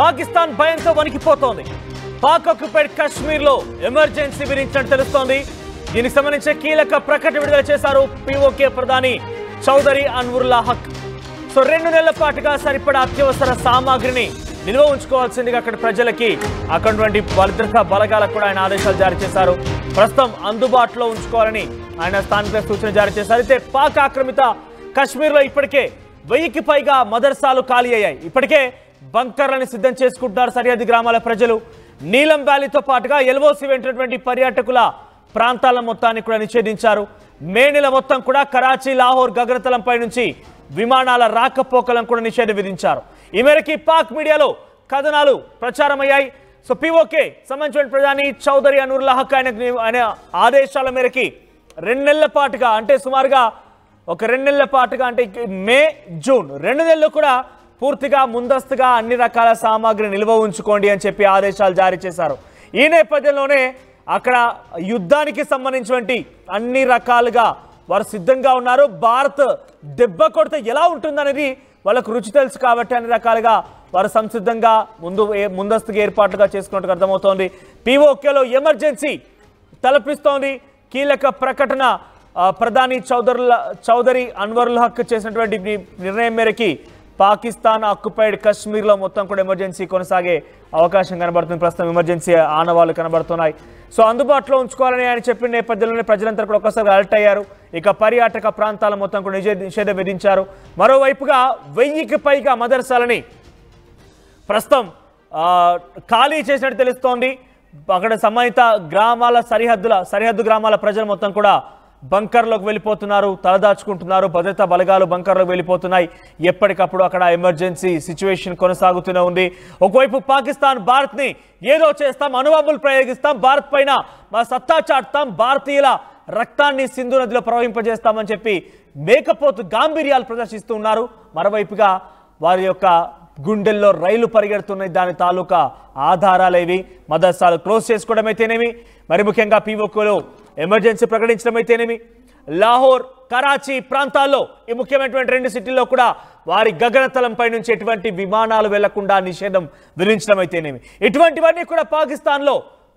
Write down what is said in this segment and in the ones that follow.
పాకిస్తాన్ భయంతో వణికిపోతోంది. పాక్ ఆక్యుపైడ్ కాశ్మీర్ లో ఎమర్జెన్సీ విధించినట్టు తెలుస్తోంది. దీనికి సంబంధించి కీలక ప్రకటన విడుదల చేశారు పీఓకే ప్రధాని చౌదరి అన్వరుల్లా హక్. సో 2 నెలల పాటుగా సరిపడా అత్యవసర సామాగ్రిని నిల్వ ఉంచుకోవాల్సిందిగా అక్కడ ప్రజలకి అక్కడి భద్రతా బలగాలకు కూడా ఆయన ఆదేశాలు జారీ చేశారు. ప్రస్తుతం అందుబాటులో ఉంచుకోవాలని ఆయన స్థానిక సూచన జారీ చేశారు. అయితే పాక్ ఆక్రమిత కాశ్మీర్లో ఇప్పటికే 1000కి పైగా మదర్సాలు ఖాళీ అయ్యాయి. ఇప్పటికే బంకర్లను సిద్ధం చేసుకుంటున్నారు సరిహద్దు గ్రామాల ప్రజలు. నీలం వ్యాలీతో పాటుగా ఎల్ఓసి వెంటటువంటి పర్యాటకుల ప్రాంతాల మొత్తాన్ని కూడా నిషేధించారు. మే నెల మొత్తం కూడా కరాచీ, లాహోర్, గగనతలంపై నుంచి విమానాల రాకపోకలను కూడా నిషేధం విధించారు. ఈ మేరకి పాక్ మీడియాలో కథనాలు ప్రచారమయ్యాయి. సో పీఓకే సంబంధించిన ప్రధాని చౌదరి అన్వరుల్లా హక్ ఆయన ఆదేశాల మేరకి 2 నెలల పాటుగా అంటే సుమారుగా ఒక 2 నెలల పాటుగా అంటే మే, జూన్ 2 నెలలు కూడా పూర్తిగా ముందస్తుగా అన్ని రకాల సామాగ్రి నిల్వ ఉంచుకోండి అని చెప్పి ఆదేశాలు జారీ చేశారు. ఈ నేపథ్యంలోనే అక్కడ యుద్ధానికి సంబంధించినటువంటి అన్ని రకాలుగా వారు సిద్ధంగా ఉన్నారు. భారత్ దెబ్బ కొడితే ఎలా ఉంటుందనేది వాళ్ళకు రుచి తెలుసు కాబట్టి అన్ని రకాలుగా వారు సంసిద్ధంగా ముందస్తుగా ఏర్పాటుగా చేసుకున్నట్టు అర్థమవుతోంది. పీఓకేలో ఎమర్జెన్సీ తలపిస్తోంది. కీలక ప్రకటన ప్రధాని చౌదరి అన్వరుల్లా హక్ చేసినటువంటి నిర్ణయం మేరకి పాకిస్తాన్ ఆక్యుపైడ్ కాశ్మీర్లో మొత్తం కూడా ఎమర్జెన్సీ కొనసాగే అవకాశం కనబడుతుంది. ప్రస్తుతం ఎమర్జెన్సీ ఆనవాళ్లు కనబడుతున్నాయి. సో అందుబాటులో ఉంచుకోవాలని ఆయన చెప్పిన నేపథ్యంలోనే ప్రజలంతా కూడా ఒక్కసారి అలర్ట్ అయ్యారు. ఇక పర్యాటక ప్రాంతాల మొత్తం కూడా నిషేధం విధించారు. మరోవైపుగా 1000కి పైగా మదర్సాలని ప్రస్తుతం ఖాళీ చేసినట్టు తెలుస్తోంది. అక్కడ సంబంధిత గ్రామాల సరిహద్దు గ్రామాల ప్రజలు మొత్తం కూడా బంకర్లోకి వెళ్ళిపోతున్నారు, తలదాచుకుంటున్నారు. భద్రతా బలగాలు బంకర్లోకి వెళ్ళిపోతున్నాయి. ఎప్పటికప్పుడు అక్కడ ఎమర్జెన్సీ సిచ్యువేషన్ కొనసాగుతూనే ఉంది. ఒకవైపు పాకిస్తాన్ భారత్ని ఏదో చేస్తాం, అణుబాంబులు ప్రయోగిస్తాం, భారత్ పైన మా సత్తా చాటుతాం, భారతీయుల రక్తాన్ని సింధు నదిలో ప్రవహింపజేస్తామని చెప్పి మేకపోతు గాంభీర్యాలు ప్రదర్శిస్తూ ఉన్నారు. మరోవైపుగా వారి యొక్క గుండెల్లో రైలు పరిగెడుతున్నాయి. దాని తాలూకా ఆధారాలేవి మదర్సాలు క్లోజ్ చేసుకోవడం అయితేనేమి, మరి ముఖ్యంగా పీఓకేలో ఎమర్జెన్సీ ప్రకటించడం అయితేనేమి, లాహోర్, కరాచీ ప్రాంతాల్లో ఈ ముఖ్యమైనటువంటి 2 సిటీల్లో కూడా వారి గగనతలంపై నుంచి ఎటువంటి విమానాలు వెళ్లకుండా నిషేధం విధించడం అయితేనేమి, ఇటువంటివన్నీ కూడా పాకిస్తాన్లో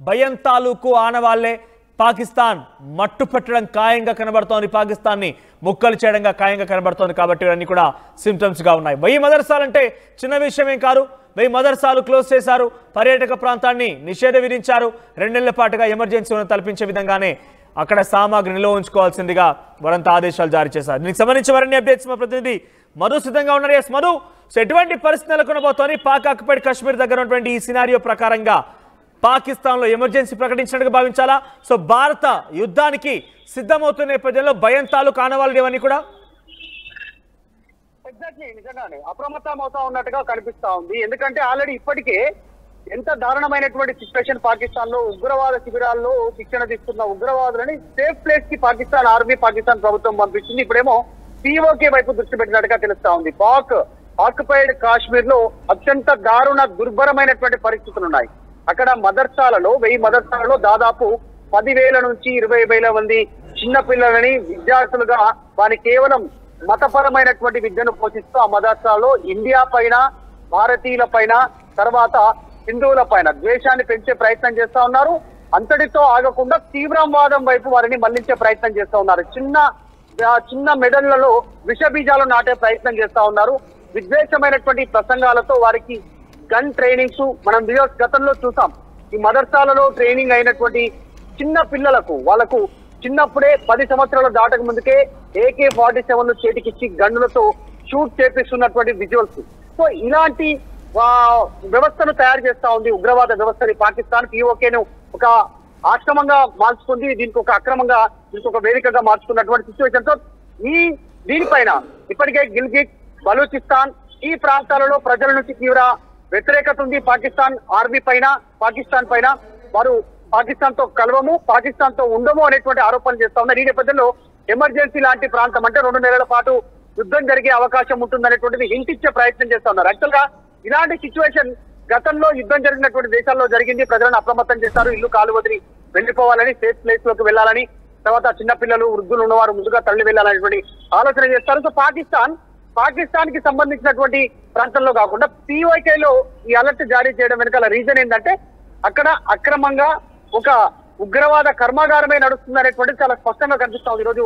భయం తాలూకు ఆనవాళ్లే. పాకిస్తాన్ మట్టు పెట్టడం ఖాయంగా కనబడుతోంది, పాకిస్తాన్ని ముక్కలు చేయడంగా ఖాయంగా కనబడుతోంది. కాబట్టి ఇవన్నీ కూడా సిమ్టమ్స్గా ఉన్నాయి. 1000 మదర్సాలంటే చిన్న విషయమేం కాదు. 1000 మదర్సాలు క్లోజ్ చేశారు, పర్యాటక ప్రాంతాన్ని నిషేధం విధించారు. 2 నెలల పాటుగా ఎమర్జెన్సీని తలపించే విధంగానే అక్కడ సామాగ్రి నిల్వ ఉంచుకోవాల్సిందిగా వారంతా ఆదేశాలు జారీ చేశారు. దీనికి సంబంధించి మరిన్ని అప్డేట్స్ మా ప్రతినిధి మధు సిద్ధంగా ఉన్నారు. ఎస్ మధు, సో ఎటువంటి పరిస్థితి నెలకొనబోతోంది? పాక్ ఆక్యుపైడ్ కాశ్మీర్ దగ్గర ఉన్నటువంటి ఈ సినారియో ప్రకారంగా పాకిస్తాన్లో ఎమర్జెన్సీ ప్రకటించినట్టుగా భావించాలా? సో భారత యుద్ధానికి సిద్ధమవుతున్న నేపథ్యంలో భయం తాలూకు ఆనవాళ్ళు ఇవన్నీ కూడా ఎగ్జాక్ట్లీ నిజంగానే అప్రమత్తం అవుతా ఉన్నట్టుగా కనిపిస్తా ఉంది. ఎందుకంటే ఆల్రెడీ ఇప్పటికే ఎంత దారుణమైనటువంటి సిచ్యువేషన్ పాకిస్తాన్ లో ఉగ్రవాద శిబిరాల్లో శిక్షణ తీసుకున్న ఉగ్రవాదులని సేఫ్ ప్లేస్ కి పాకిస్తాన్ ఆర్మీ, పాకిస్తాన్ ప్రభుత్వం పంపించింది. ఇప్పుడేమో పీఓకే వైపు దృష్టి పెట్టినట్టుగా తెలుస్తా ఉంది. పాక్ ఆక్యుపైడ్ కాశ్మీర్ లో అత్యంత దారుణ దుర్భరమైనటువంటి పరిస్థితులు ఉన్నాయి. అక్కడ మదర్సాలలో 1000 మదర్సాలలో దాదాపు 10,000 నుంచి 20,000 మంది చిన్న పిల్లలని విద్యార్థులుగా వారి కేవలం మతపరమైనటువంటి విద్యను పోషిస్తూ ఆ మదర్సాలో ఇండియా పైన, భారతీయుల పైన, తర్వాత హిందువుల పైన ద్వేషాన్ని పెంచే ప్రయత్నం చేస్తా ఉన్నారు. అంతటితో ఆగకుండా తీవ్రవాదం వైపు వారిని మళ్లించే ప్రయత్నం చేస్తా ఉన్నారు. చిన్న మెడళ్లలో విష బీజాలు నాటే ప్రయత్నం చేస్తా ఉన్నారు. విద్వేషమైనటువంటి ప్రసంగాలతో వారికి గన్ ట్రైనింగ్స్ మనం వీడియోస్ గతంలో చూసాం. ఈ మదర్సాలలో ట్రైనింగ్ అయినటువంటి చిన్న పిల్లలకు వాళ్ళకు చిన్నప్పుడే 10 సంవత్సరాలు దాటక ముందుకే AK-47 చేతికిచ్చి గన్నులతో షూట్ చేపిస్తున్నటువంటి విజువల్స్. సో ఇలాంటి వ్యవస్థను తయారు చేస్తా ఉంది ఉగ్రవాద వ్యవస్థని పాకిస్తాన్. పీఓకేను ఒక ఆశ్రమంగా మార్చుకుంది, దీనికి ఒక అక్రమంగా, దీనికి ఒక వేదికగా మార్చుకున్నటువంటి సిచ్యువేషన్. తో దీనిపైన ఇప్పటికే గిల్గిట్, బలూచిస్తాన్ ఈ ప్రాంతాలలో ప్రజల నుంచి తీవ్ర వ్యతిరేకత ఉంది. పాకిస్తాన్ ఆర్మీ పైన, పాకిస్తాన్ పైన వారు పాకిస్తాన్ తో కలవము, పాకిస్తాన్ తో ఉండము అనేటువంటి ఆరోపణలు చేస్తా ఉన్నారు. ఈ నేపథ్యంలో ఎమర్జెన్సీ లాంటి ప్రాంతం అంటే 2 నెలల పాటు యుద్ధం జరిగే అవకాశం ఉంటుందనేటువంటిది హింట్ ఇచ్చే ప్రయత్నం చేస్తా ఉన్నారు. యాక్చువల్ గా ఇలాంటి సిచ్యువేషన్ గతంలో యుద్ధం జరిగినటువంటి దేశాల్లో జరిగింది. ప్రజలను అప్రమత్తం చేస్తారు, ఇల్లు కాలు వదిలి వెళ్లిపోవాలని, సేఫ్ ప్లేస్ లోకి వెళ్లాలని, తర్వాత చిన్నపిల్లలు, వృద్ధులు ఉన్నవారు ముందుగా తరలి వెళ్లాలనేటువంటి ఆలోచన చేస్తారు. సో పాకిస్తాన్ పాకిస్తాన్ కి సంబంధించినటువంటి ప్రాంతంలో కాకుండా POK లో ఈ అలర్ట్ జారీ చేయడం వెనకాల రీజన్ ఏంటంటే అక్కడ అక్రమంగా ఒక ఉగ్రవాద కర్మాగారమే నడుస్తుంది అనేటువంటిది చాలా స్పష్టంగా కనిపిస్తా ఉంది. ఈరోజు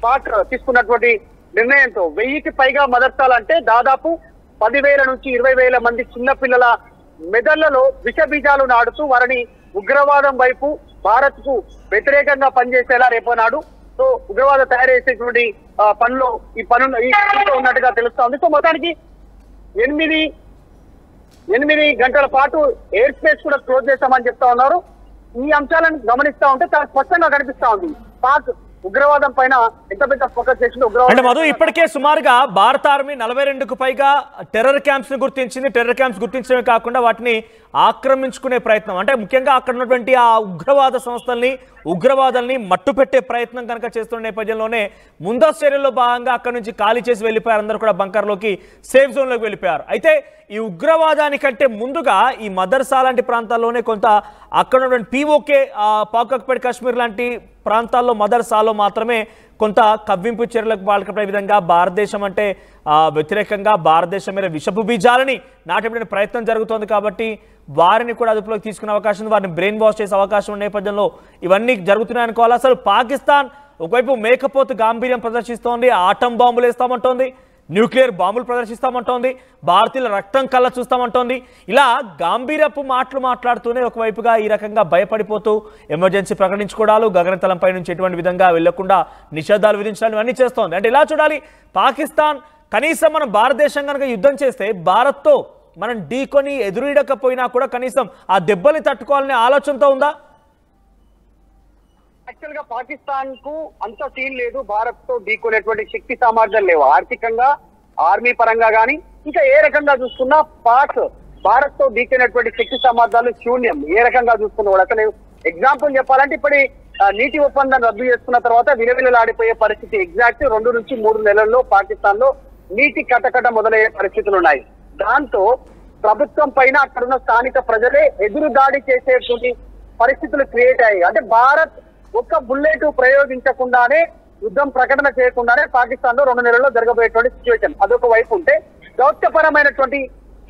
పాక్ తీసుకున్నటువంటి నిర్ణయంతో 1000కి పైగా మదర్సాలంటే దాదాపు 10,000 నుంచి 20,000 మంది చిన్నపిల్లల మెదళ్లలో విష బీజాలు నాడుతూ వారిని ఉగ్రవాదం వైపు భారత్ కు వ్యతిరేకంగా పనిచేసేలా రేపనాడు సో ఉగ్రవాద తయారు చేసేటువంటి పనిలో ఈ ఉన్నట్టుగా తెలుస్తా ఉంది. సో మొత్తానికి 8 గంటల పాటు ఎయిర్ స్పేస్ కూడా క్లోజ్ చేస్తామని చెప్తా ఉన్నారు. ఈ అంశాలను గమనిస్తా ఉంటే చాలా స్పష్టంగా కనిపిస్తా ఉంది పాక్ ఉగ్రవాదం పైన ఎంత పెద్ద ఫోకస్ చేసింది. అంటే మధు ఇప్పటికే సుమారుగా భారత ఆర్మీ 42కు పైగా టెర్రర్ క్యాంప్స్ ని గుర్తించింది. టెర్రర్ క్యాంప్స్ గుర్తించడమే కాకుండా వాటిని ఆక్రమించుకునే ప్రయత్నం అంటే ముఖ్యంగా అక్కడ ఉన్నటువంటి ఆ ఉగ్రవాద సంస్థల్ని ఉగ్రవాదాన్ని మట్టుపెట్టే ప్రయత్నం కనుక చేస్తున్న నేపథ్యంలోనే ముందస్తు చర్యల్లో భాగంగా అక్కడి నుంచి ఖాళీ చేసి వెళ్ళిపోయారు. అందరూ కూడా బంకర్లోకి సేఫ్ జోన్లోకి వెళ్ళిపోయారు. అయితే ఈ ఉగ్రవాదానికంటే ముందుగా ఈ మదర్సా లాంటి ప్రాంతాల్లోనే కొంత అక్కడ ఉన్నటువంటి POK పాక్ కాశ్మీర్ లాంటి ప్రాంతాల్లో మదర్సాలో మాత్రమే కొంత కవ్వింపు చర్యలకు పాల్పడే విధంగా భారతదేశం అంటే వ్యతిరేకంగా భారతదేశం మీద విషపు బీజాలని నాటే ప్రయత్నం జరుగుతోంది. కాబట్టి వారిని కూడా అదుపులోకి తీసుకునే అవకాశం ఉంది. వారిని బ్రెయిన్ వాష్ చేసే అవకాశం ఉన్న నేపథ్యంలో ఇవన్నీ జరుగుతున్నాయి అనుకోవాలి. అసలు పాకిస్తాన్ ఒకవైపు మేకపోతు గాంభీర్యం ప్రదర్శిస్తోంది, ఆటం బాంబులు వేస్తామంటోంది, న్యూక్లియర్ బాంబులు ప్రదర్శిస్తామంటోంది, భారతీయుల రక్తం కళ్ళ చూస్తామంటోంది. ఇలా గాంభీరపు మాటలు మాట్లాడుతూనే ఒకవైపుగా ఈ రకంగా భయపడిపోతూ ఎమర్జెన్సీ ప్రకటించుకోవడాలు, గగనతలంపై నుంచి ఎటువంటి విధంగా వెళ్లకుండా నిషేధాలు విధించడాలు ఇవన్నీ చేస్తోంది. అంటే ఇలా చూడాలి, పాకిస్తాన్ కనీసం మనం భారతదేశం కనుక యుద్ధం చేస్తే భారత్తో మనం ఢీకొని ఎదురీడకపోయినా కూడా కనీసం ఆ దెబ్బల్ని తట్టుకోవాలనే ఆలోచనతో ఉందా? యాక్చువల్ గా పాకిస్తాన్ కు అంత సీన్ లేదు, భారత్ తో ఢీకొనేటువంటి శక్తి సామర్థ్యాలు లేవు. ఆర్థికంగా ఆర్మీ పరంగా గానీ ఇంకా ఏ రకంగా చూసుకున్నా పాక్ భారత్ తో ఢీకొనేటువంటి శక్తి సామర్థ్యాలు శూన్యం. ఏ రకంగా చూసుకున్నా కూడా అసలు ఎగ్జాంపుల్ చెప్పాలంటే ఇప్పటి నీటి ఒప్పందాన్ని రద్దు చేసుకున్న తర్వాత విలవిలలాడిపోయే పరిస్థితి. ఎగ్జాక్ట్ 2 నుంచి 3 నెలల్లో పాకిస్తాన్ లో నీటి కటకట మొదలయ్యే పరిస్థితులు ఉన్నాయి. దాంతో ప్రభుత్వం పైన అక్కడున్న స్థానిక ప్రజలే ఎదురు దాడి చేసేటువంటి పరిస్థితులు క్రియేట్ అయ్యాయి. అంటే భారత్ ఒక్క బుల్లెట్ ప్రయోగించకుండానే యుద్ధం ప్రకటన చేయకుండానే పాకిస్తాన్ లో 2 నెలల్లో జరగబోయేటువంటి సిచ్యువేషన్ అదొక వైపు ఉంటే, దౌత్యపరమైనటువంటి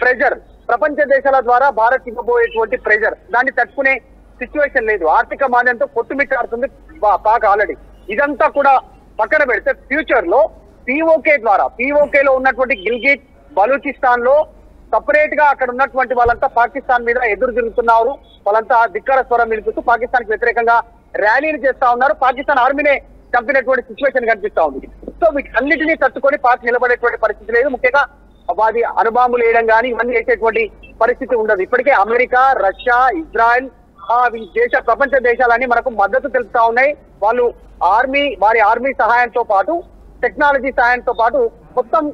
ప్రెజర్ ప్రపంచ దేశాల ద్వారా భారత్ ఇవ్వబోయేటువంటి ప్రెజర్ దాన్ని తట్టుకునే సిచ్యువేషన్ లేదు. ఆర్థిక మాంద్యంతో కొట్టుమిట్టాడుతుంది పాక్ ఆల్రెడీ. ఇదంతా కూడా పక్కన పెడితే ఫ్యూచర్ లో POK ద్వారా POK లో ఉన్నటువంటి గిల్గిట్ బలూచిస్తాన్ లో సపరేట్ గా అక్కడ ఉన్నటువంటి వాళ్ళంతా పాకిస్తాన్ మీద ఎదురు తిరుగుతున్నారు. వాళ్ళంతా ధిక్కార స్వరం నిలుపుతూ పాకిస్తాన్ కి వ్యతిరేకంగా ర్యాలీలు చేస్తా ఉన్నారు. పాకిస్తాన్ ఆర్మీనే చంపినటువంటి సిచ్యువేషన్ కనిపిస్తా ఉంది. సో వీటన్నిటినీ తట్టుకొని పాక్ నిలబడేటువంటి పరిస్థితి లేదు. ముఖ్యంగా అది అణుబాంబులు వేయడం కానీ ఇవన్నీ వేసేటువంటి పరిస్థితి ఉండదు. ఇప్పటికే అమెరికా, రష్యా, ఇజ్రాయెల్ ప్రపంచ దేశాలన్నీ మనకు మద్దతు తెలుపుతా ఉన్నాయి. వాళ్ళు వారి ఆర్మీ సహాయంతో పాటు టెక్నాలజీ సహాయంతో పాటు మొత్తం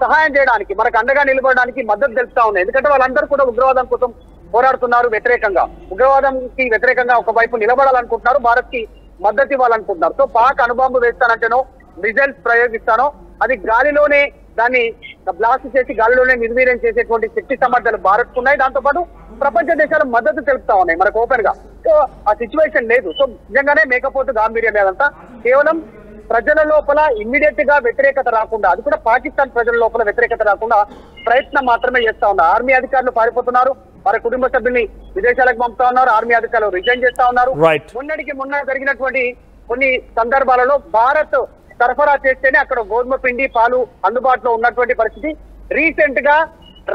సహాయం చేయడానికి మనకు అండగా నిలబడడానికి మద్దతు తెలుపుతా ఉన్నాయి. ఎందుకంటే వాళ్ళందరూ కూడా ఉగ్రవాదం కోసం పోరాడుతున్నారు. ఉగ్రవాదంకి వ్యతిరేకంగా ఒకవైపు నిలబడాలనుకుంటున్నారు, భారత్ కి మద్దతు ఇవ్వాలనుకుంటున్నారు. సో పాక్ అణుబాంబు వేస్తానంటేనో మిజైల్స్ ప్రయోగిస్తానో అది గాలిలోనే దాన్ని బ్లాస్ట్ చేసి గాలిలోనే నిర్వీర్యం చేసేటువంటి శక్తి సామర్థ్యాలు భారత్ ఉన్నాయి. దాంతో పాటు ప్రపంచ దేశాలు మద్దతు తెలుపుతా ఉన్నాయి మనకు ఓపెన్ గా. సో ఆ సిచ్యువేషన్ లేదు. సో నిజంగానే మేకపోతు గాంభీర్యం ఏదంతా కేవలం ప్రజల లోపల ఇమ్మీడియట్ గా వ్యతిరేకత రాకుండా, అది కూడా పాకిస్తాన్ ప్రజల లోపల వ్యతిరేకత రాకుండా ప్రయత్నం మాత్రమే చేస్తా ఉన్నారు. ఆర్మీ అధికారులు పారిపోతున్నారు, వారి కుటుంబ సభ్యుల్ని విదేశాలకు పంపుతా ఉన్నారు, ఆర్మీ అధికారులు రిజైన్ చేస్తా ఉన్నారు. మొన్న జరిగినటువంటి కొన్ని సందర్భాలలో భారత్ సరఫరా చేస్తేనే అక్కడ గోధుమ పిండి, పాలు అందుబాటులో ఉన్నటువంటి పరిస్థితి. రీసెంట్ గా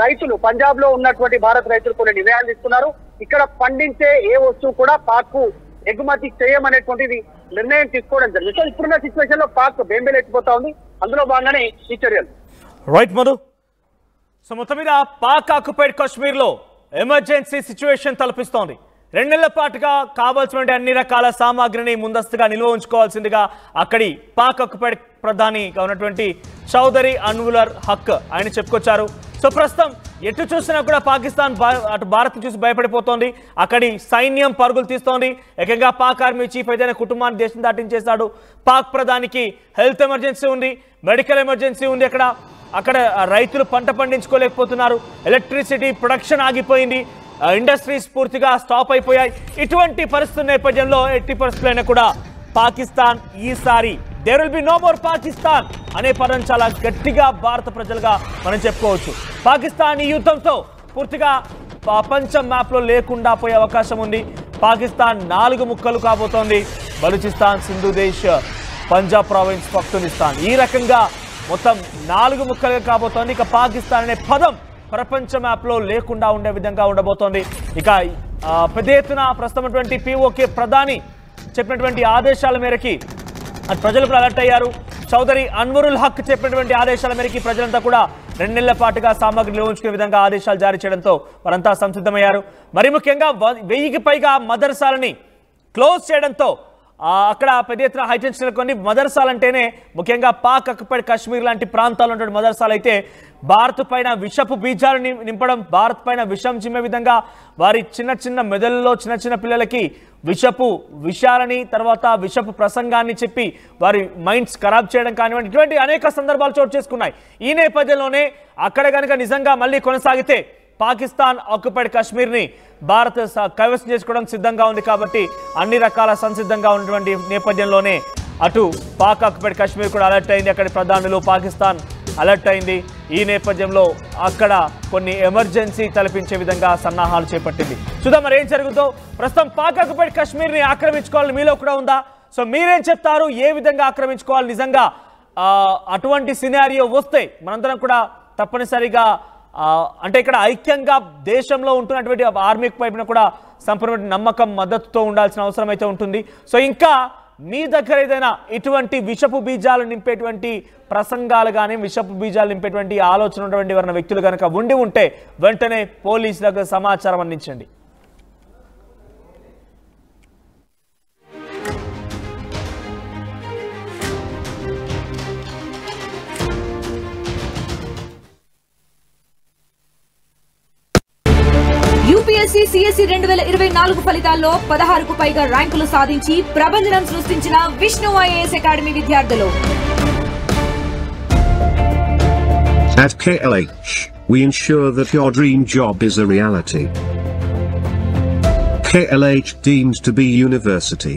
రైతులు పంజాబ్ లో ఉన్నటువంటి భారత రైతులు కొన్ని నిర్ణయాలు తీసుకున్నారు. ఇక్కడ పండించే ఏ వస్తువు కూడా పాక్ కు ఎగుమతి చేయమనేటువంటిది నిర్ణయం తీసుకోవడం జరిగింది. సో ఇప్పుడున్న సిచ్యువేషన్ లో పాక్ బెంబేలెత్తిపోతా ఉంది. అందులో భాగంగానే ఈ చర్యలు. రైట్ మధు. సో మొత్తం మీద పాక్ ఆక్యుపైడ్ కాశ్మీర్ లో ఎమర్జెన్సీ సిచ్యువేషన్ తలపిస్తోంది. 2 నెలల పాటుగా కావాల్సిన అన్ని రకాల సామాగ్రిని ముందస్తుగా నిల్వ ఉంచుకోవాల్సిందిగా అక్కడి పాక్ ఆక్యుపైడ్ ప్రధానిగా ఉన్నటువంటి చౌదరి అన్వర్ హక్ ఆయన చెప్పుకొచ్చారు. సో ప్రస్తుతం ఎటు చూసినా కూడా పాకిస్తాన్ అటు భారత్ చూసి భయపడిపోతోంది. అక్కడి సైన్యం పరుగులు తీస్తోంది. ఏకంగా పాక్ ఆర్మీ చీఫ్ ఏదైనా కుటుంబాన్ని దేశం దాటించేశాడు. పాక్ ప్రధానికి హెల్త్ ఎమర్జెన్సీ ఉంది, మెడికల్ ఎమర్జెన్సీ ఉంది. అక్కడ రైతులు పంట పండించుకోలేకపోతున్నారు, ఎలక్ట్రిసిటీ ప్రొడక్షన్ ఆగిపోయింది, ఇండస్ట్రీస్ పూర్తిగా స్టాప్ అయిపోయాయి. ఇటువంటి పరిస్థితుల నేపథ్యంలో ఎట్టి పరిస్థితులైనా కూడా పాకిస్తాన్ ఈసారి there will be no more Pakistan అనే పదం చాలా గట్టిగా భారత ప్రజలుగా మనం చెప్పుకోవచ్చు. పాకిస్తాన్ ఈ యుద్ధంతో పూర్తిగా ప్రపంచ మ్యాప్లో లేకుండా పోయే అవకాశం ఉంది. పాకిస్తాన్ 4 ముక్కలు కాబోతోంది. బలూచిస్తాన్, సింధు దేశ్, పంజాబ్ ప్రావిన్స్, పఖ్తూనిస్తాన్ ఈ రకంగా మొత్తం 4 ముక్కలుగా కాబోతోంది. ఇక పాకిస్తాన్ అనే పదం ప్రపంచ మ్యాప్లో లేకుండా ఉండే విధంగా ఉండబోతోంది. ఇక పెద్ద ఎత్తున ప్రస్తుతం POK ప్రధాని చెప్పినటువంటి ఆదేశాల మేరకి ప్రజలు కూడా అలర్ట్ అయ్యారు. చౌదరి అన్వరుల్ హక్ చెప్పినటువంటి ఆదేశాల మేరకి ప్రజలంతా కూడా 2 నెలల పాటుగా సామాగ్రి నిల్వించుకునే విధంగా ఆదేశాలు జారీ చేయడంతో వారంతా సంసిద్ధమయ్యారు. మరి ముఖ్యంగా 1000కి పైగా మదర్సాలని క్లోజ్ చేయడంతో అక్కడ పెద్ద ఎత్తున హైటెన్షన్ కొన్ని మదర్సాలంటేనే ముఖ్యంగా పాక్ ఆక్యుపైడ్ కాశ్మీర్ లాంటి ప్రాంతాల్లో ఉన్న మదర్సాలు అయితే భారత్ పైన విషపు బీజాలు నింపడం, భారత్ పైన విషం చిమ్మే విధంగా వారి చిన్న మెదళ్ళలో చిన్న పిల్లలకి విషయాలని తర్వాత విషపు ప్రసంగాన్ని చెప్పి వారి మైండ్స్ ఖరాబ్ చేయడం కానివ్వండి, ఇటువంటి అనేక సందర్భాలు చోటు చేసుకున్నాయి. ఈ నేపథ్యంలోనే అక్కడ కనుక నిజంగా మళ్ళీ కొనసాగితే పాకిస్తాన్ ఆక్యుపైడ్ కాశ్మీర్ని భారత్ కైవసం చేసుకోవడం సిద్ధంగా ఉంది. కాబట్టి అన్ని రకాల సంసిద్ధంగా ఉన్నటువంటి నేపథ్యంలోనే అటు పాక్ ఆక్యుపైడ్ కాశ్మీర్ కూడా అలర్ట్ అయింది. అక్కడి ప్రధానులు పాకిస్తాన్ అలర్ట్ అయింది. ఈ నేపథ్యంలో అక్కడ కొన్ని ఎమర్జెన్సీ తలపించే విధంగా సన్నాహాలు చేపట్టింది. చూద్దాం మరి ఏం జరుగుతుందో. ప్రస్తుతం పాక్ ఆక్యుపైడ్ కాశ్మీర్ని ఆక్రమించుకోవాలని మీలో కూడా ఉందా? సో మీరేం చెప్తారు? ఏ విధంగా ఆక్రమించుకోవాలి? నిజంగా అటువంటి సినారియో వస్తే మనందరం కూడా తప్పనిసరిగా అంటే ఇక్కడ ఐక్యంగా దేశంలో ఉంటున్నటువంటి ఆర్మీకి పైన కూడా సంపూర్ణ నమ్మకం మద్దతుతో ఉండాల్సిన అవసరం అయితే ఉంటుంది. సో ఇంకా మీ దగ్గర ఏదైనా ఇటువంటి విషపు బీజాలు నింపేటువంటి ప్రసంగాలు కానీ విషపు బీజాలు నింపేటువంటి ఆలోచన ఉన్నటువంటి ఎవరైనా వ్యక్తులు కనుక ఉంటే వెంటనే పోలీసులకు సమాచారం అందించండి. UPSC CSE 2024 ఫలితాల్లో 16కు పైగా ర్యాంకులు సాధించి ప్రబంధనం సృష్టించిన విష్ణు IAS అకాడమీ విద్యార్థులు. At KLH, we ensure that your dream job is a reality. KLH deemed to be university.